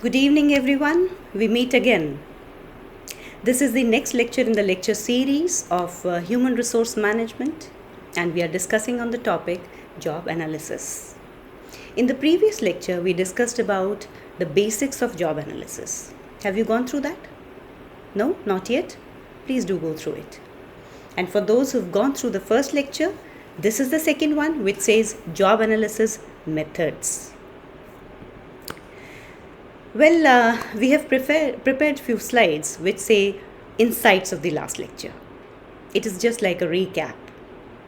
Good evening, everyone. We meet again. This is the next lecture in the lecture series of Human Resource Management, and we are discussing on the topic job analysis. In the previous lecture, we discussed about the basics of job analysis. Have you gone through that? No, not yet? Please do go through it. And for those who've gone through the first lecture, this is the second one, which says job analysis methods. Well, we have prepared few slides which say insights of the last lecture. It is just like a recap,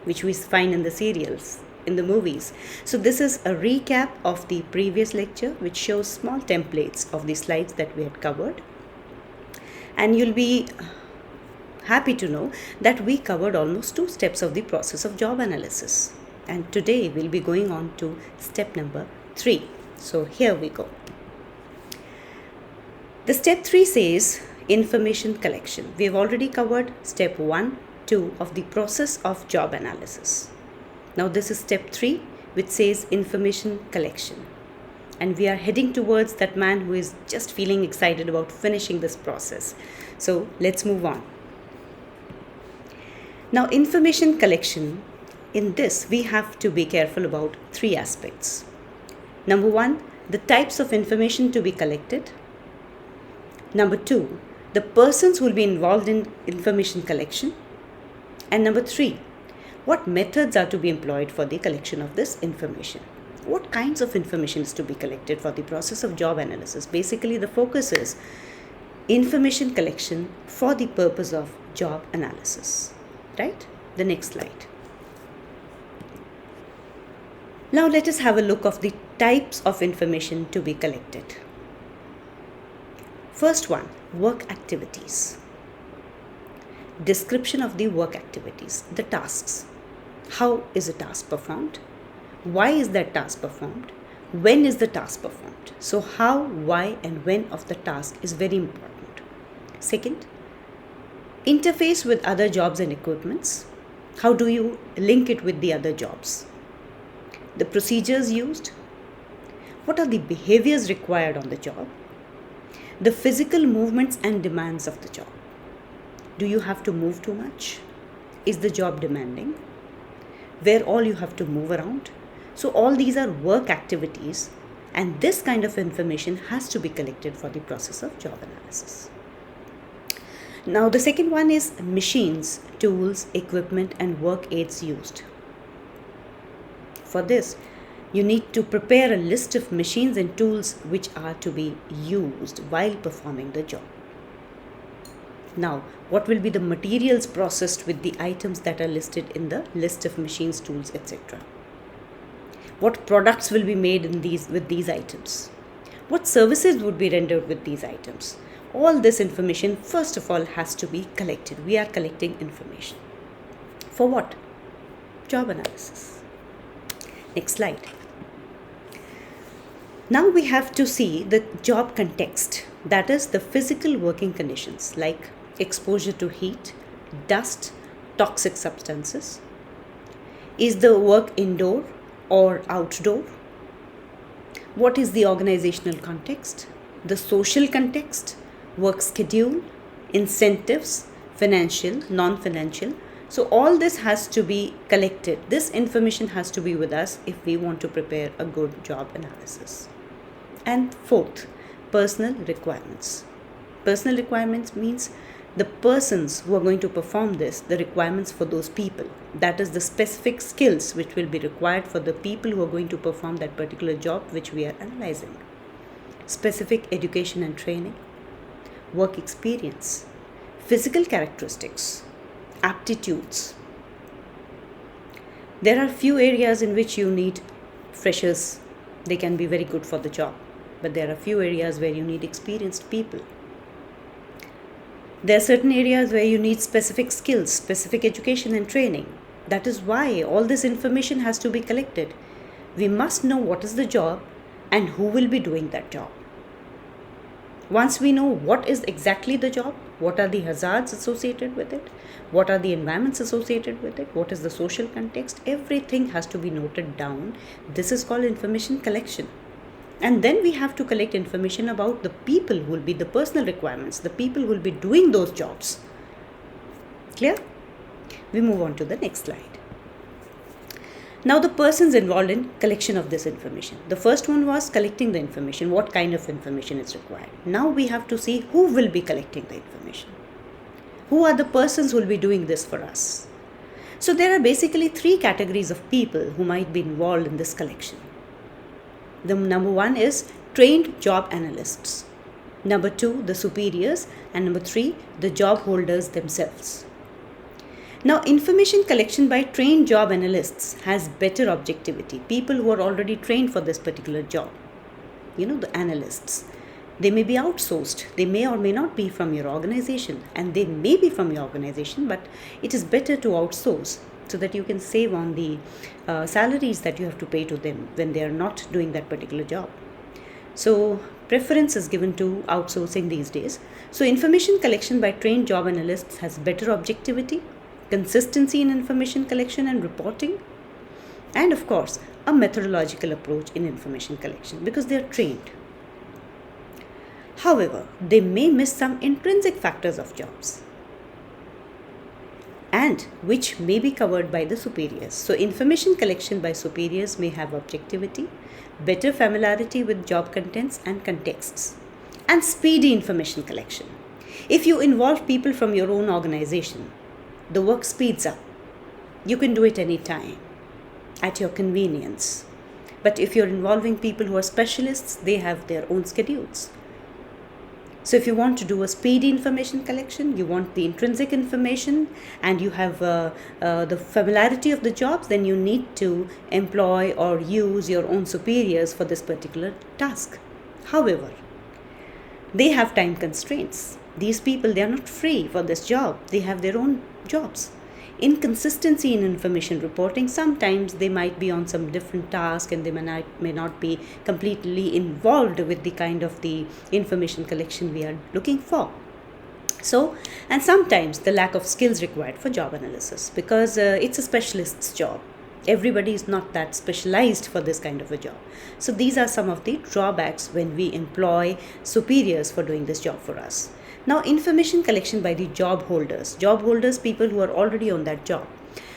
which we find in the serials, in the movies. So this is a recap of the previous lecture, which shows small templates of the slides that we had covered. And you'll be happy to know that we covered almost 2 steps of the process of job analysis. And today we'll be going on to step number 3. So here we go. The step 3 says information collection. We have already covered step 1, 2 of the process of job analysis. Now this is step 3, which says information collection. And we are heading towards that man who is just feeling excited about finishing this process. So let's move on. Now information collection, in this we have to be careful about 3 aspects. Number 1, the types of information to be collected. Number 2, the persons who will be involved in information collection. And number 3, what methods are to be employed for the collection of this information. What kinds of information is to be collected for the process of job analysis? Basically, the focus is information collection for the purpose of job analysis. Right? The next slide. Now let us have a look of the types of information to be collected. First one, work activities. Description of the work activities, the tasks. How is a task performed? Why is that task performed? When is the task performed? So how, why and when of the task is very important. Second, interface with other jobs and equipments. How do you link it with the other jobs? The procedures used. What are the behaviors required on the job? The physical movements and demands of the job. Do you have to move too much? Is the job demanding? Where all you have to move around? So all these are work activities, and this kind of information has to be collected for the process of job analysis. Now the second one is machines, tools, equipment and work aids used. For this, you need to prepare a list of machines and tools which are to be used while performing the job. Now, what will be the materials processed with the items that are listed in the list of machines, tools, etc.? What products will be made with these items? What services would be rendered with these items? All this information, first of all, has to be collected. We are collecting information. For what? Job analysis. Next slide. Now we have to see the job context, that is the physical working conditions like exposure to heat, dust, toxic substances. Is the work indoor or outdoor? What is the organizational context, the social context, work schedule, incentives, financial, non-financial. So all this has to be collected. This information has to be with us if we want to prepare a good job analysis. And fourth, personal requirements. Personal requirements means the persons who are going to perform this, the requirements for those people. That is the specific skills which will be required for the people who are going to perform that particular job which we are analyzing. Specific education and training, work experience, physical characteristics, aptitudes. There are few areas in which you need freshers. They can be very good for the job. But there are few areas where you need experienced people. There are certain areas where you need specific skills, specific education and training. That is why all this information has to be collected. We must know what is the job and who will be doing that job. Once we know what is exactly the job, what are the hazards associated with it, what are the environments associated with it, what is the social context, everything has to be noted down. This is called information collection. And then we have to collect information about the people who will be the personal requirements, the people who will be doing those jobs. Clear? We move on to the next slide. Now the persons involved in collection of this information. The first one was collecting the information, what kind of information is required. Now we have to see who will be collecting the information. Who are the persons who will be doing this for us? So there are basically three categories of people who might be involved in this collection. The number one is trained job analysts. Number two, the superiors. And number three, the job holders themselves. Now, information collection by trained job analysts has better objectivity. People who are already trained for this particular job. The analysts. They may be outsourced. They may or may not be from your organization. And they may be from your organization, but it is better to outsource so that you can save on the salaries that you have to pay to them when they are not doing that particular job. So, preference is given to outsourcing these days. So, information collection by trained job analysts has better objectivity, consistency in information collection and reporting, and of course, a methodological approach in information collection because they are trained. However, they may miss some intrinsic factors of jobs and which may be covered by the superiors. So, information collection by superiors may have objectivity, better familiarity with job contents and contexts, and speedy information collection. If you involve people from your own organization, the work speeds up. You can do it anytime, at your convenience. But if you're involving people who are specialists, they have their own schedules. So if you want to do a speedy information collection, you want the intrinsic information, and you have the familiarity of the jobs, then you need to employ or use your own superiors for this particular task. However, they have time constraints. These people, they are not free for this job. They have their own jobs. Inconsistency in information reporting, sometimes they might be on some different task and they may not be completely involved with the kind of the information collection we are looking for. So, and sometimes the lack of skills required for job analysis because it's a specialist's job. Everybody is not that specialized for this kind of a job. So these are some of the drawbacks when we employ superiors for doing this job for us. Now, information collection by the job holders, people who are already on that job.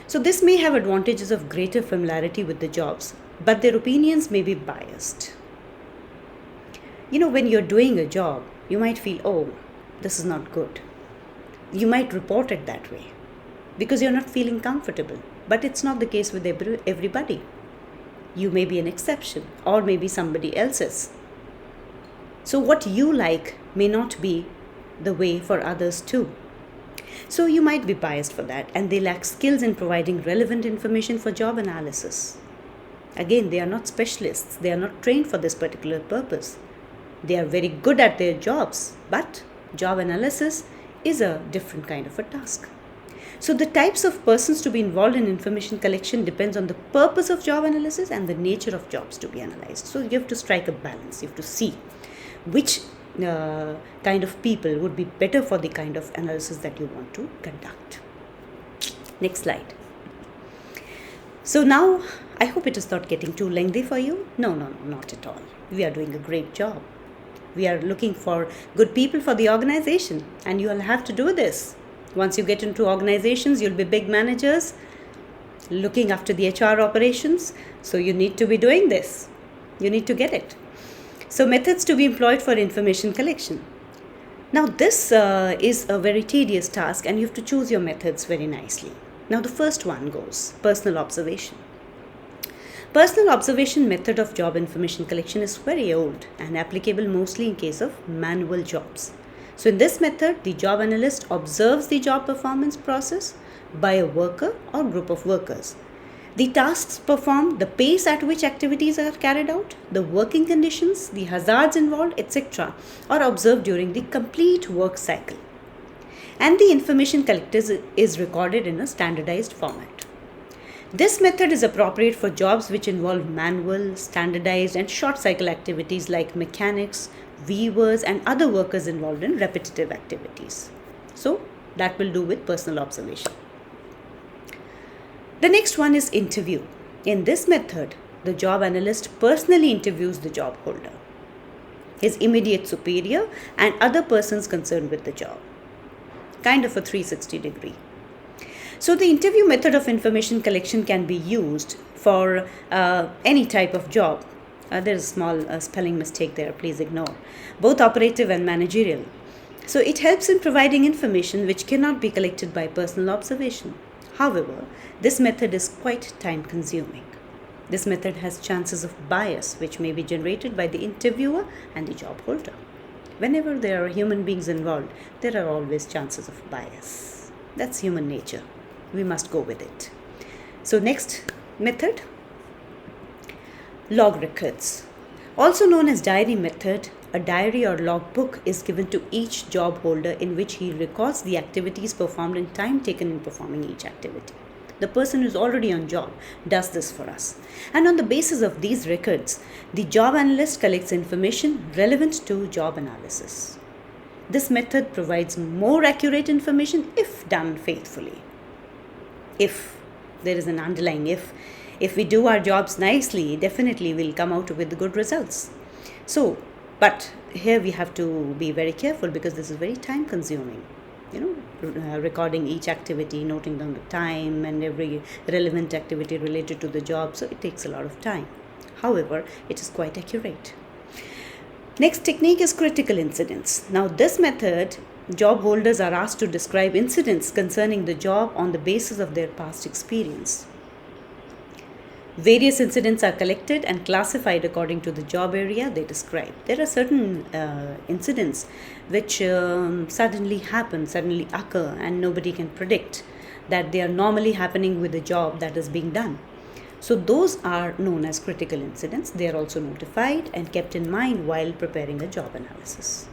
So this may have advantages of greater familiarity with the jobs, but their opinions may be biased. When you're doing a job, you might feel, oh, this is not good. You might report it that way because you're not feeling comfortable, but it's not the case with everybody. You may be an exception or maybe somebody else's. So what you like may not be the way for others too. So you might be biased for that, and they lack skills in providing relevant information for job analysis. Again, they are not specialists. They are not trained for this particular purpose. They are very good at their jobs, but job analysis is a different kind of a task. So the types of persons to be involved in information collection depends on the purpose of job analysis and the nature of jobs to be analyzed. So you have to strike a balance. You have to see which kind of people would be better for the kind of analysis that you want to conduct. Next slide. So now, I hope it is not getting too lengthy for you. No, not at all. We are doing a great job. We are looking for good people for the organization, and you will have to do this. Once you get into organizations, you'll be big managers looking after the HR operations. So you need to be doing this. You need to get it. So methods to be employed for information collection. Now this is a very tedious task and you have to choose your methods very nicely. Now the first one goes personal observation. Personal observation method of job information collection is very old and applicable mostly in case of manual jobs. So in this method, the job analyst observes the job performance process by a worker or group of workers. The tasks performed, the pace at which activities are carried out, the working conditions, the hazards involved, etc. are observed during the complete work cycle. And the information collected is recorded in a standardized format. This method is appropriate for jobs which involve manual, standardized and short cycle activities like mechanics, weavers and other workers involved in repetitive activities. So that will do with personal observation. The next one is interview. In this method, the job analyst personally interviews the job holder, his immediate superior, and other persons concerned with the job. Kind of a 360 degree. So the interview method of information collection can be used for any type of job. There's a small spelling mistake there, please ignore. Both operative and managerial. So it helps in providing information which cannot be collected by personal observation. However, this method is quite time consuming. This method has chances of bias which may be generated by the interviewer and the job holder. Whenever there are human beings involved, there are always chances of bias. That's human nature. We must go with it. So next method, log records. Also known as diary method, a diary or log book is given to each job holder in which he records the activities performed and time taken in performing each activity. The person who's already on job does this for us. And on the basis of these records, the job analyst collects information relevant to job analysis. This method provides more accurate information if done faithfully. If there is an underlying if we do our jobs nicely, definitely we'll come out with good results. So, but here we have to be very careful because this is very time consuming. Recording each activity, noting down the time and every relevant activity related to the job. So it takes a lot of time. However, it is quite accurate. Next technique is critical incidents. Now this method, job holders are asked to describe incidents concerning the job on the basis of their past experience. Various incidents are collected and classified according to the job area they describe. There are certain incidents which suddenly occur, and nobody can predict that they are normally happening with the job that is being done. So those are known as critical incidents. They are also notified and kept in mind while preparing a job analysis.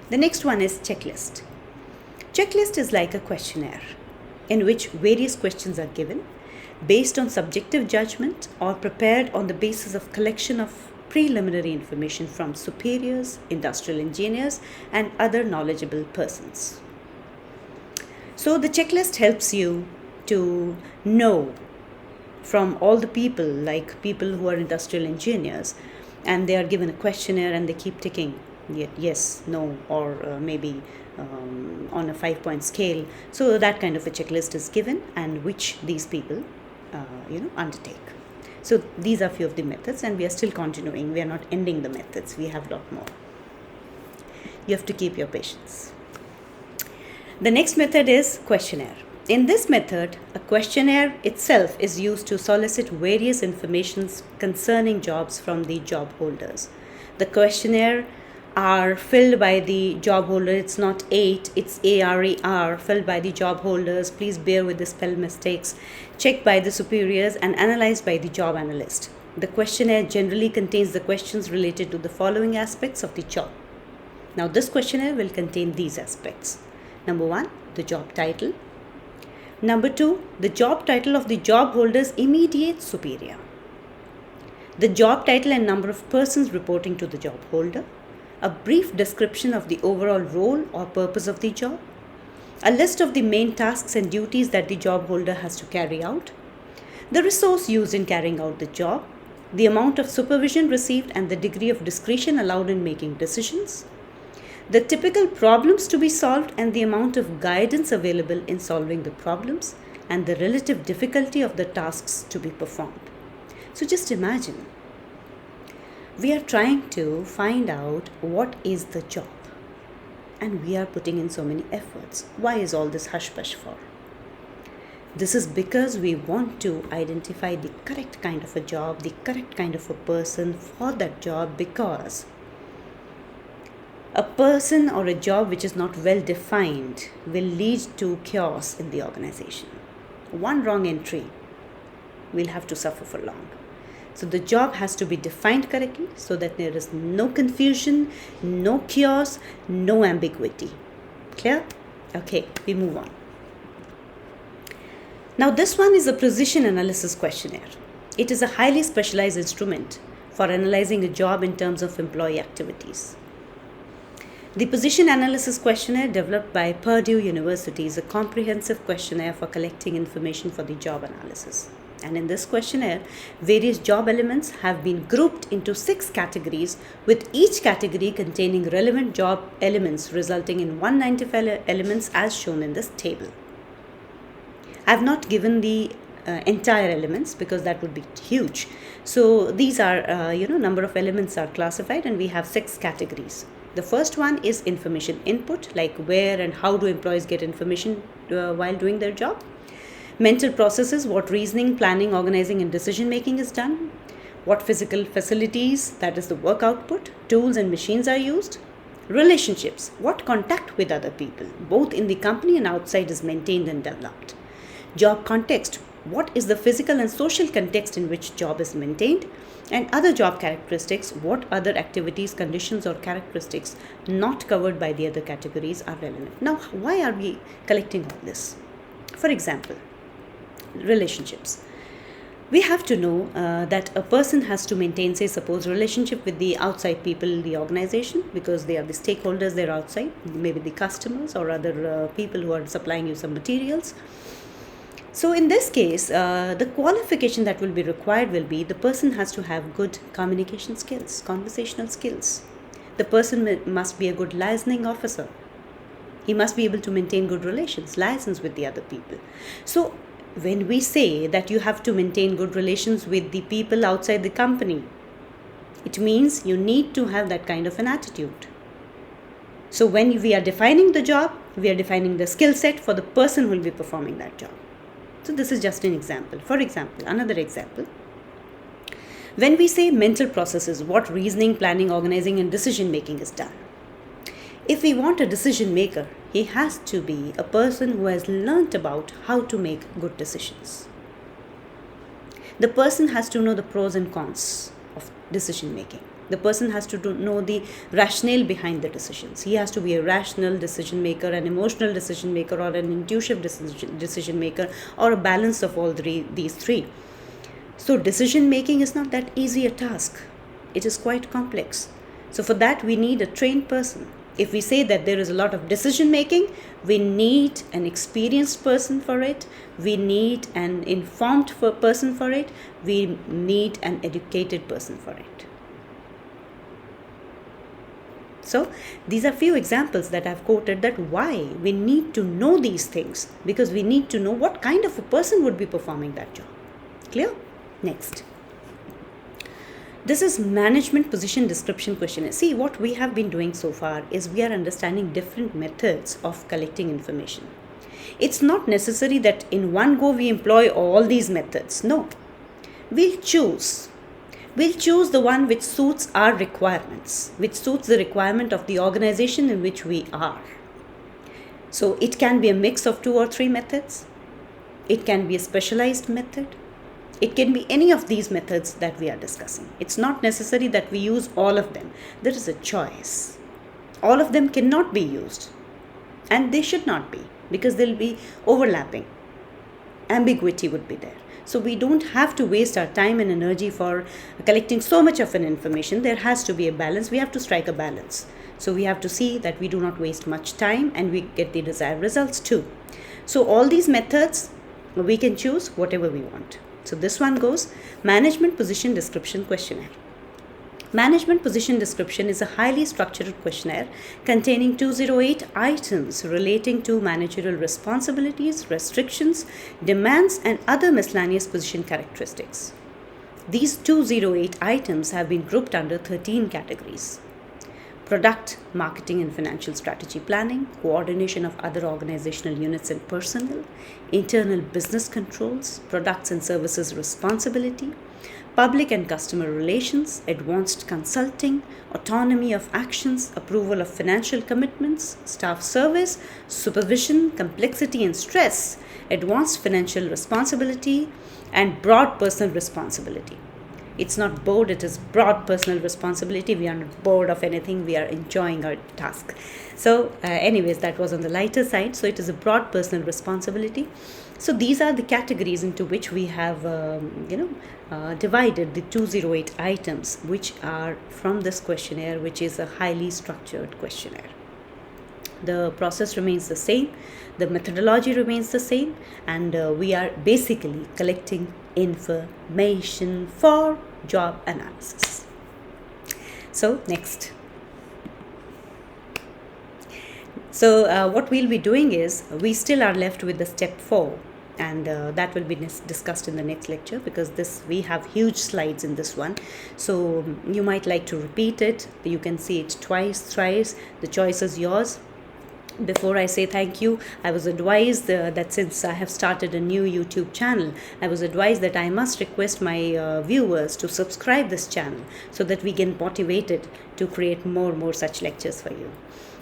The next one is checklist. Checklist is like a questionnaire in which various questions are given based on subjective judgment or prepared on the basis of collection of preliminary information from superiors, industrial engineers, and other knowledgeable persons. So the checklist helps you to know from all the people, like people who are industrial engineers, and they are given a questionnaire and they keep ticking yes, no, or maybe on a 5-point scale. So that kind of a checklist is given, and which these people undertake. So these are few of the methods, and we are still continuing. We are not ending the methods. We have a lot more. You have to keep your patience. The next method is questionnaire. In this method, a questionnaire itself is used to solicit various informations concerning jobs from the job holders. The questionnaire are filled by the job holder. It's not 8, it's ARER, filled by the job holders. Please bear with the spell mistakes. Checked by the superiors and analyzed by the job analyst. The questionnaire generally contains the questions related to the following aspects of the job. Now this questionnaire will contain these aspects. Number 1, the job title. Number 2, the job title of the job holder's immediate superior. The job title and number of persons reporting to the job holder. A brief description of the overall role or purpose of the job, a list of the main tasks and duties that the job holder has to carry out, the resource used in carrying out the job, the amount of supervision received and the degree of discretion allowed in making decisions, the typical problems to be solved and the amount of guidance available in solving the problems, and the relative difficulty of the tasks to be performed. So just imagine, we are trying to find out what is the job, and we are putting in so many efforts. Why is all this hush-push for? This is because we want to identify the correct kind of a job, the correct kind of a person for that job, because a person or a job which is not well defined will lead to chaos in the organization. One wrong entry, we'll have to suffer for long. So the job has to be defined correctly so that there is no confusion, no chaos, no ambiguity. Clear? Okay, we move on. Now this one is a position analysis questionnaire. It is a highly specialized instrument for analyzing a job in terms of employee activities. The position analysis questionnaire developed by Purdue University is a comprehensive questionnaire for collecting information for the job analysis. And in this questionnaire, various job elements have been grouped into 6 categories, with each category containing relevant job elements, resulting in 195 elements as shown in this table. I have not given the entire elements because that would be huge. So these are, number of elements are classified, and we have 6 categories. The first one is information input, like where and how do employees get information while doing their job. Mental processes, what reasoning, planning, organizing, and decision making is done. What physical facilities, that is the work output, tools and machines are used. Relationships, what contact with other people, both in the company and outside, is maintained and developed. Job context, what is the physical and social context in which job is maintained. And other job characteristics, what other activities, conditions, or characteristics not covered by the other categories are relevant. Now, why are we collecting all this? For example, relationships. We have to know that a person has to maintain, say, suppose, relationship with the outside people in the organization, because they are the stakeholders, they're outside, maybe the customers or other people who are supplying you some materials. So in this case, the qualification that will be required will be the person has to have good communication skills, conversational skills. The person must be a good listening officer. He must be able to maintain good relations, liaisons with the other people. So when we say that you have to maintain good relations with the people outside the company, it means you need to have that kind of an attitude. So when we are defining the job, we are defining the skill set for the person who will be performing that job. So this is just an example. For example, another example. When we say mental processes, what reasoning, planning, organizing, and decision making is done. If we want a decision maker, he has to be a person who has learnt about how to make good decisions. The person has to know the pros and cons of decision making. The person has to know the rationale behind the decisions. He has to be a rational decision maker, an emotional decision maker, or an intuitive decision maker, or a balance of all these three. So decision making is not that easy a task. It is quite complex. So for that we need a trained person. If we say that there is a lot of decision making, we need an experienced person for it. We need an informed person for it. We need an educated person for it. So these are few examples that I've quoted, that why we need to know these things, because we need to know what kind of a person would be performing that job. Clear? Next. This is management position description questionnaire. See, what we have been doing so far is we are understanding different methods of collecting information. It's not necessary that in one go we employ all these methods. No. We'll choose the one which suits our requirements, which suits the requirement of the organization in which we are. So it can be a mix of 2 or 3 methods. It can be a specialized method. It can be any of these methods that we are discussing. It's not necessary that we use all of them. There is a choice. All of them cannot be used, and they should not be, because they'll be overlapping. Ambiguity would be there. So we don't have to waste our time and energy for collecting so much of an information. There has to be a balance. We have to strike a balance. So we have to see that we do not waste much time and we get the desired results too. So all these methods, we can choose whatever we want. So this one goes management position description questionnaire. Management position description is a highly structured questionnaire containing 208 items relating to managerial responsibilities, restrictions, demands, and other miscellaneous position characteristics. These 208 items have been grouped under 13 categories: product, marketing and financial strategy planning, coordination of other organizational units and personnel, internal business controls, products and services responsibility, public and customer relations, advanced consulting, autonomy of actions, approval of financial commitments, staff service, supervision, complexity and stress, advanced financial responsibility, and broad personal responsibility. It's not bored, it is broad personal responsibility. We are not bored of anything, we are enjoying our task. So anyways, that was on the lighter side. So it is a broad personal responsibility. So these are the categories into which we have divided the 208 items which are from this questionnaire, which is a highly structured questionnaire. The process remains the same, the methodology remains the same, and we are basically collecting information for job analysis. So next. So what we'll be doing is, we still are left with the step 4, and that will be discussed in the next lecture, because we have huge slides in this one. So you might like to repeat it. You can see it twice, thrice. The choice is yours. Before I say thank you, I was advised that since I have started a new YouTube channel, I was advised that I must request my viewers to subscribe this channel, so that we get motivated to create more such lectures for you.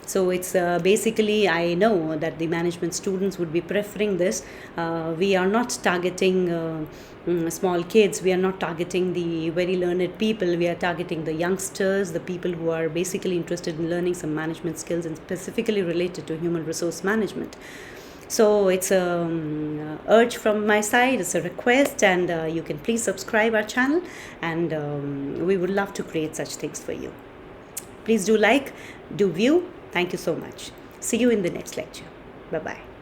So it's basically, I know that the management students would be preferring this. We are not targeting small kids. We are not targeting the very learned people. We are targeting the youngsters, the people who are basically interested in learning some management skills, and specifically related to human resource management. So it's a urge from my side, it's a request, and you can please subscribe our channel, and we would love to create such things for you. Please do like, do view. Thank you so much. See you in the next lecture. Bye-bye.